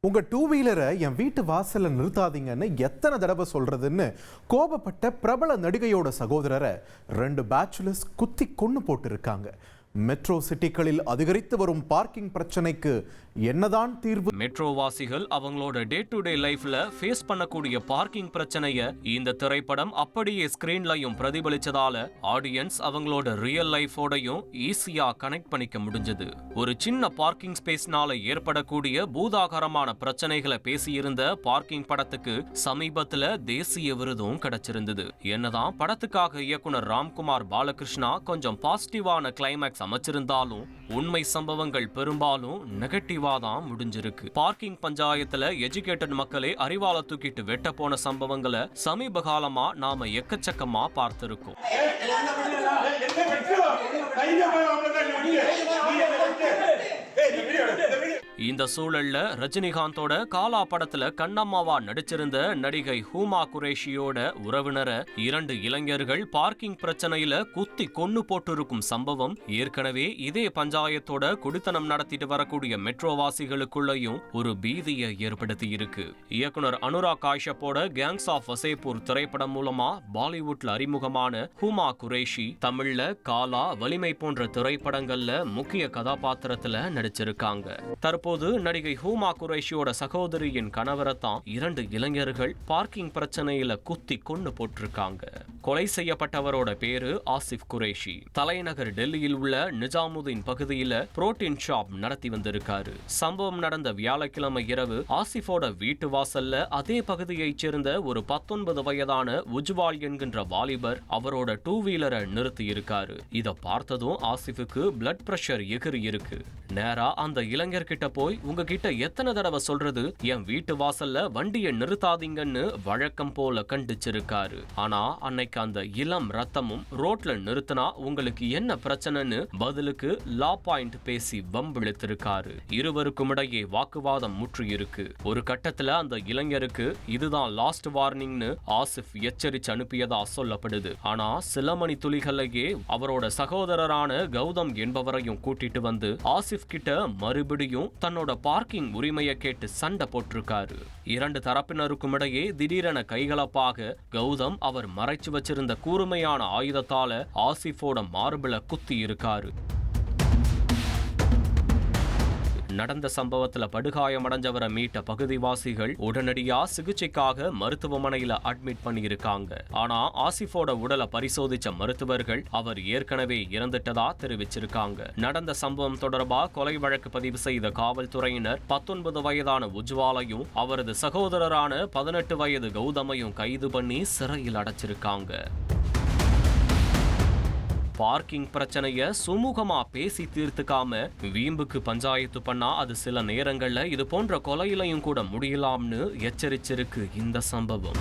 உங்க டூ வீலரை என் வீட்டு வாசல்ல நிறுத்தாதீங்கன்னு எத்தனை தடவை சொல்றதுன்னு கோபப்பட்ட பிரபல நடிகையோட சகோதரரை 2 பேச்சுலர்ஸ் குத்தி கொன்னு போட்டு இருக்காங்க. மெட்ரோ சிட்டிகளில் அதிகரித்து வரும் பார்க்கிங் பிரச்சனைக்கு என்னதான் தீர்வு? மெட்ரோ வாசிகள் அவங்களோட டே டு டே லைஃப்ல ஃபேஸ் பண்ணக்கூடிய பார்க்கிங் பிரச்சனைய இந்த திரைப்படம் அப்படியே ஸ்கிரீன்லயும் பிரதிபலிச்சதால ஆடியன்ஸ் அவங்களோட ரியல் லைஃபோடையும் ஈஸியா கனெக்ட் பண்ணிக்க முடிஞ்சது. ஒரு சின்ன பார்க்கிங் ஸ்பேஸ்னால ஏற்படக்கூடிய பூதாகரமான பிரச்சனைகளை பேசியிருந்த பார்க்கிங் படத்துக்கு சமீபத்துல தேசிய விருதும் கிடைச்சிருந்தது. என்னதான் படத்துக்காக இயக்குனர் ராம்குமார் பாலகிருஷ்ணா கொஞ்சம் பாசிட்டிவான கிளைமேக்ஸ் அமைச்சிருந்தாலும் உண்மை சம்பவங்கள் பெரும்பாலும் நெகட்டிவா தான் முடிஞ்சிருக்கு. பார்க்கிங் பஞ்சாயத்துல எஜுகேட்டட் மக்களே அறிவால தூக்கிட்டு வெட்ட போன சம்பவங்களை சமீப காலமா நாம எக்கச்சக்கமா பார்த்திருக்கோம். இந்த சூழல்ல ரஜினிகாந்தோட காலா படத்துல கண்ணம்மாவா நடிச்சிருந்த நடிகை ஹூமா குரேஷியோட உறவினரை 2 இளைஞர்கள் பார்க்கிங் பிரச்சனையில குத்தி கொன்னு போட்டிருக்கும் சம்பவம் ஏற்கனவே இதே பஞ்சாயத்தோட குடித்தனம் நடத்திட்டு வரக்கூடிய மெட்ரோவாசிகளுக்குள்ளயும் ஒரு பீதியை ஏற்படுத்தி இருக்கு. இயக்குனர் அனுராக் காஷ்யப்போட கேங்ஸ் ஆஃப் வசேப்பூர் திரைப்படம் மூலமா பாலிவுட்ல அறிமுகமான ஹூமா குரேஷி தமிழ்ல காலா, வலிமை போன்ற திரைப்படங்கள்ல முக்கிய கதாபாத்திரத்துல நடிச்சிருக்காங்க. தற்போது நடிகை ஹூமா குரேஷியோட சகோதரியின் கணவரைத்தான் 2 இளைஞர்கள் பார்க்கிங் பிரச்சனையில குத்தி கொன்னு போட்டிருக்காங்க. கொலை செய்யப்பட்டவரோட பேரு ஆசிப் குரேஷி. தலைநகர் டெல்லியில் உள்ள நிஜாமுதீன் பகுதியில புரோட்டீன் ஷாப் நடத்தி வந்திருக்காரு. சம்பவம் நடந்த வியாழக்கிழமை இரவு ஆசிஃபோட வீட்டு வாசல்ல அதே பகுதியைச் சேர்ந்த ஒரு 19 வயதான உஜ்வால் என்கின்ற வாலிபர் அவரோட டூ வீலரை நிறுத்தி இருக்காரு. இத பார்த்ததும் ஆசிஃபுக்கு பிளட் பிரஷர் எகிரி இருக்கு. நேரா அந்த இளைஞர்கிட்ட போய் உங்ககிட்ட எத்தனை தடவை சொல்றது, என் வீட்டு வாசல்ல வண்டியை நிறுத்தாதீங்கன்னு வழக்கம் போல கண்டிச்சிருக்காரு. ஆனா அன்னைக்கு அந்த இளம் ரத்தமும் ரோட்ல நிறுத்தினா உங்களுக்கு என்ன பிரச்சனைன்னு பதிலுக்கு லா பாயிண்ட் பேசி வம்பிழுத்திருக்காரு. இருவருக்கும் இடையே வாக்குவாதம் முற்றி இருக்கு. ஒரு கட்டத்துல அந்த இளைஞருக்கு இதுதான் லாஸ்ட் வார்னிங்னு ஆசிஃப் எச்சரிச்சு அனுப்பியதா சொல்லப்படுது. ஆனா சில மணி துளிகளையே அவரோட சகோதரரான கௌதம் என்பவரையும் கூட்டிட்டு வந்து ஆசிஃப் கிட்ட மறுபடியும் தன்னோட பார்க்கிங் உரிமையை கேட்டு சண்டை போட்டிருக்காரு. 2 தரப்பினருக்கும் இடையே திடீரென கைகலப்பாக கௌதம் அவர் மறைச்சு வச்சிருந்த கூர்மையான ஆயுதத்தால ஆசிஃபோட மார்பிள குத்தி இருக்காரு. நடந்த சம்பவத்துல படுகாயமடைஞ்சவரை மீட்ட பகுதிவாசிகள் உடனடியா சிகிச்சைக்காக மருத்துவமனையில அட்மிட் பண்ணியிருக்காங்க. ஆனா ஆசிஃபோட உடலை பரிசோதிச்ச மருத்துவர்கள் அவர் ஏற்கனவே இறந்துட்டதா தெரிவிச்சிருக்காங்க. நடந்த சம்பவம் தொடர்பா கொலை வழக்கு பதிவு செய்த காவல்துறையினர் 19 வயதான உஜ்வாலையும் அவரது சகோதரரான 18 வயது கௌதமையும் கைது பண்ணி சிறையில் அடைச்சிருக்காங்க. பார்க்கிங் பிரச்சனைய சுமூகமா பேசி தீர்த்துக்காம வீம்புக்கு பஞ்சாயத்து பண்ணா அது சில நேரங்கள்ல இது போன்ற கொலையிலையும் கூட முடியலாம்னு எச்சரிச்சிருக்கு இந்த சம்பவம்.